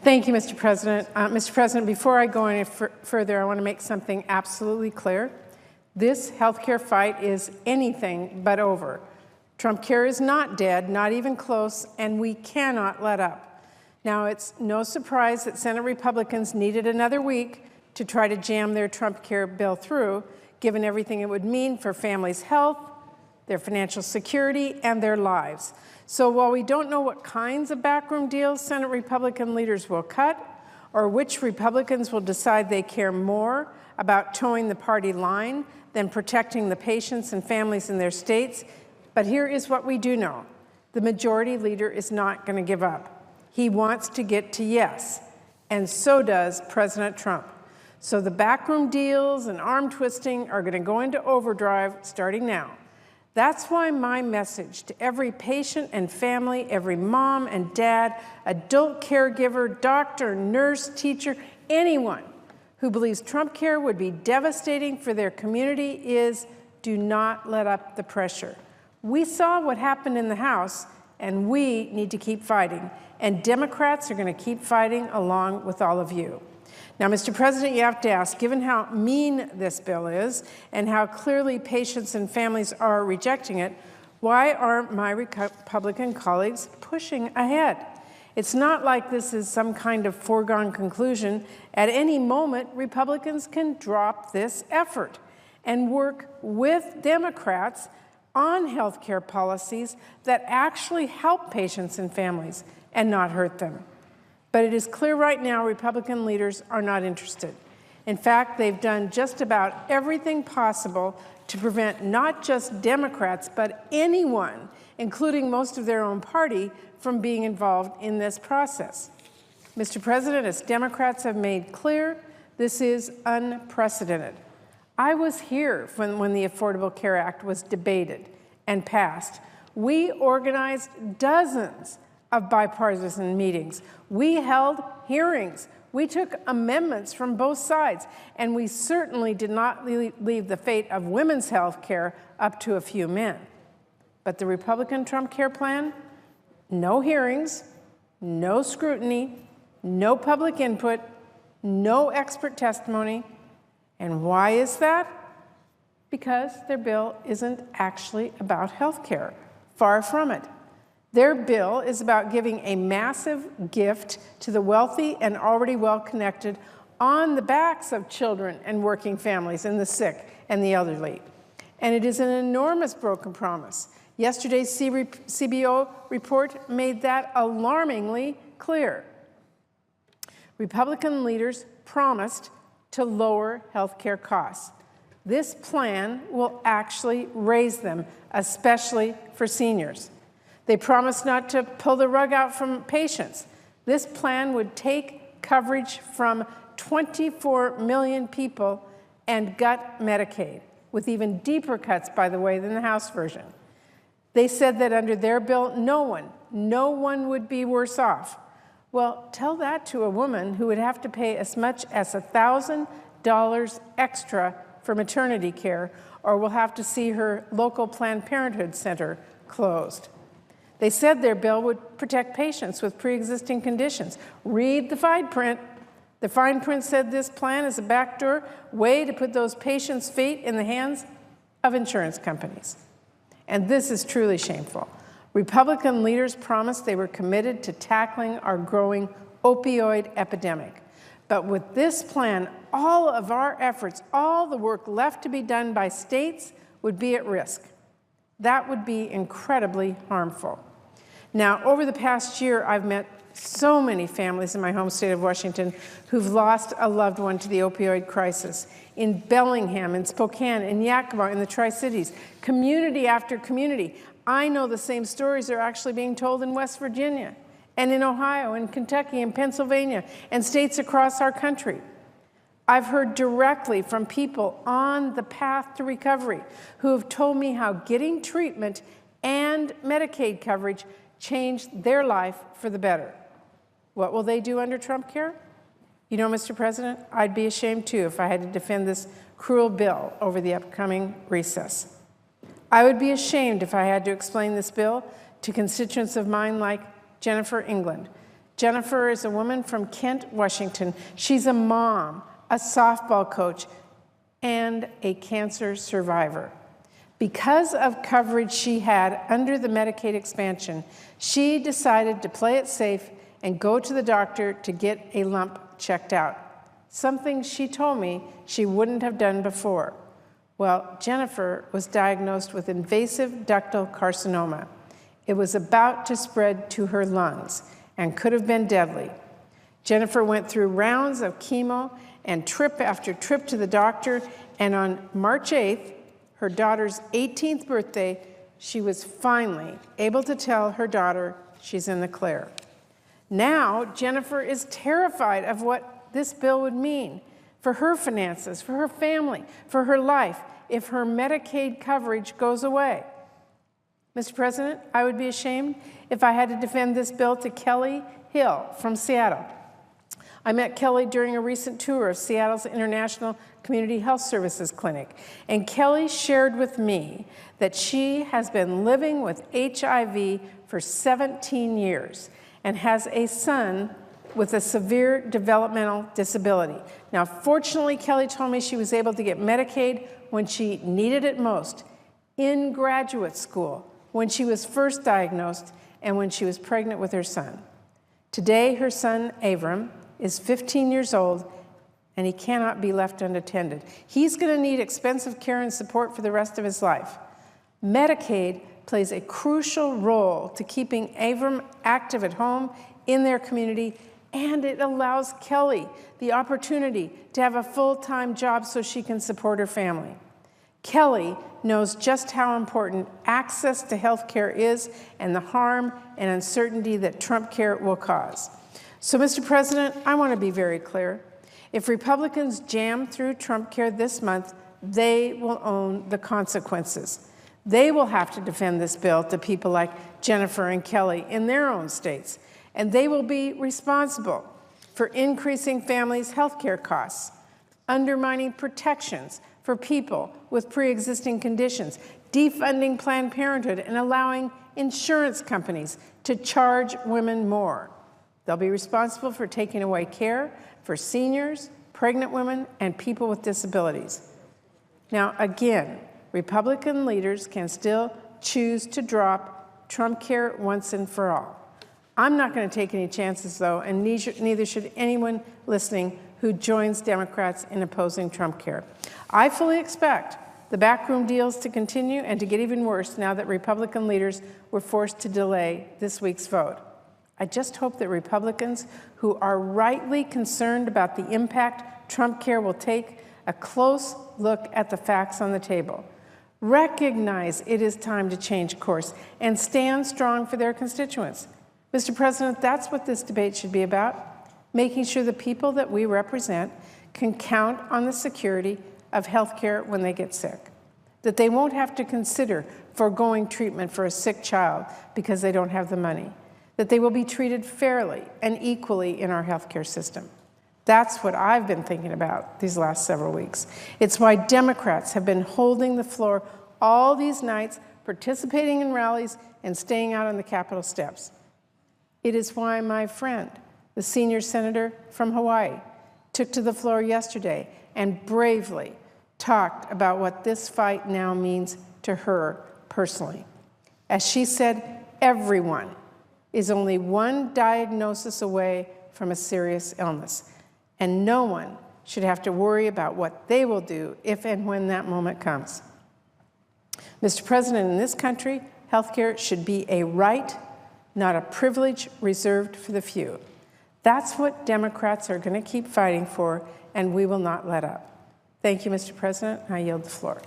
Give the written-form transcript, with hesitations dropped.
Thank you, Mr. President. Mr. President, before I go any further, I want to make something absolutely clear. This healthcare fight is anything but over. Trumpcare is not dead, not even close, and we cannot let up. Now, it's no surprise that Senate Republicans needed another week to try to jam their Trumpcare bill through, given everything it would mean for families' health, their financial security, and their lives. So while we don't know what kinds of backroom deals Senate Republican leaders will cut, or which Republicans will decide they care more about towing the party line than protecting the patients and families in their states, but here is what we do know. The majority leader is not going to give up. He wants to get to yes, and so does President Trump. So the backroom deals and arm twisting are going to go into overdrive starting now. That's why my message to every patient and family, every mom and dad, adult caregiver, doctor, nurse, teacher, anyone who believes Trumpcare would be devastating for their community is do not let up the pressure. We saw what happened in the House, and we need to keep fighting. And Democrats are going to keep fighting along with all of you. Now, Mr. President, you have to ask, given how mean this bill is and how clearly patients and families are rejecting it, why are my Republican colleagues pushing ahead? It's not like this is some kind of foregone conclusion. At any moment, Republicans can drop this effort and work with Democrats on health care policies that actually help patients and families and not hurt them. But it is clear right now Republican leaders are not interested. In fact, they've done just about everything possible to prevent not just Democrats, but anyone, including most of their own party, from being involved in this process. Mr. President, as Democrats have made clear, this is unprecedented. I was here when the Affordable Care Act was debated and passed. We organized dozens of bipartisan meetings. We held hearings. We took amendments from both sides, and we certainly did not leave the fate of women's health care up to a few men. But the Republican Trump care plan, no hearings, no scrutiny, no public input, no expert testimony. And why is that? Because their bill isn't actually about health care. Far from it. Their bill is about giving a massive gift to the wealthy and already well-connected on the backs of children and working families and the sick and the elderly. And it is an enormous broken promise. Yesterday's CBO report made that alarmingly clear. Republican leaders promised to lower health care costs. This plan will actually raise them, especially for seniors. They promised not to pull the rug out from patients. This plan would take coverage from 24 million people and gut Medicaid, with even deeper cuts, by the way, than the House version. They said that under their bill, no one would be worse off. Well, tell that to a woman who would have to pay as much as $1,000 extra for maternity care, or will have to see her local Planned Parenthood center closed. They said their bill would protect patients with pre-existing conditions. Read the fine print. The fine print said this plan is a backdoor way to put those patients' fate in the hands of insurance companies. And this is truly shameful. Republican leaders promised they were committed to tackling our growing opioid epidemic. But with this plan, all of our efforts, all the work left to be done by states would be at risk. That would be incredibly harmful. Now, over the past year, I've met so many families in my home state of Washington who've lost a loved one to the opioid crisis. In Bellingham, in Spokane, in Yakima, in the Tri-Cities, community after community. I know the same stories are actually being told in West Virginia, and in Ohio, and Kentucky, and Pennsylvania, and states across our country. I've heard directly from people on the path to recovery who have told me how getting treatment and Medicaid coverage changed their life for the better. What will they do under Trumpcare? You know, Mr. President, I'd be ashamed too if I had to defend this cruel bill over the upcoming recess. I would be ashamed if I had to explain this bill to constituents of mine like Jennifer England, Jennifer is a woman from Kent, Washington. She's a mom, a softball coach, and a cancer survivor. Because of coverage she had under the Medicaid expansion, she decided to play it safe and go to the doctor to get a lump checked out, something she told me she wouldn't have done before. Well, Jennifer was diagnosed with invasive ductal carcinoma. It was about to spread to her lungs and could have been deadly. Jennifer went through rounds of chemo and trip after trip to the doctor, and on March 8th, her daughter's 18th birthday, she was finally able to tell her daughter she's in the clear. Now, Jennifer is terrified of what this bill would mean for her finances, for her family, for her life, if her Medicaid coverage goes away. Mr. President, I would be ashamed if I had to defend this bill to Kelly Hill from Seattle. I met Kelly during a recent tour of Seattle's International Community Health Services Clinic, and Kelly shared with me that she has been living with HIV for 17 years and has a son with a severe developmental disability. Now, fortunately, Kelly told me she was able to get Medicaid when she needed it most, in graduate school, when she was first diagnosed, and when she was pregnant with her son. Today, her son, Avram, is 15 years old, and he cannot be left unattended. He's going to need expensive care and support for the rest of his life. Medicaid plays a crucial role to keeping Avram active at home, in their community, and it allows Kelly the opportunity to have a full-time job so she can support her family. Kelly knows just how important access to health care is and the harm and uncertainty that Trumpcare will cause. So, Mr. President, I want to be very clear. If Republicans jam through Trumpcare this month, they will own the consequences. They will have to defend this bill to people like Jennifer and Kelly in their own states, and they will be responsible for increasing families' health care costs, undermining protections for people with pre-existing conditions, defunding Planned Parenthood, and allowing insurance companies to charge women more. They'll be responsible for taking away care for seniors, pregnant women, and people with disabilities. Now, again, Republican leaders can still choose to drop Trumpcare once and for all. I'm not going to take any chances, though, and neither should anyone listening who joins Democrats in opposing Trumpcare. I fully expect the backroom deals to continue and to get even worse now that Republican leaders were forced to delay this week's vote. I just hope that Republicans who are rightly concerned about the impact Trumpcare will take a close look at the facts on the table, recognize it is time to change course, and stand strong for their constituents. Mr. President, that's what this debate should be about, making sure the people that we represent can count on the security of health care when they get sick, that they won't have to consider foregoing treatment for a sick child because they don't have the money, that they will be treated fairly and equally in our healthcare system. That's what I've been thinking about these last several weeks. It's why Democrats have been holding the floor all these nights, participating in rallies, and staying out on the Capitol steps. It is why my friend, the senior senator from Hawaii, took to the floor yesterday and bravely talked about what this fight now means to her personally. As she said, everyone is only one diagnosis away from a serious illness, and no one should have to worry about what they will do if and when that moment comes. Mr. President, in this country, healthcare should be a right, not a privilege reserved for the few. That's what Democrats are going to keep fighting for, and we will not let up. Thank you, Mr. President. I yield the floor.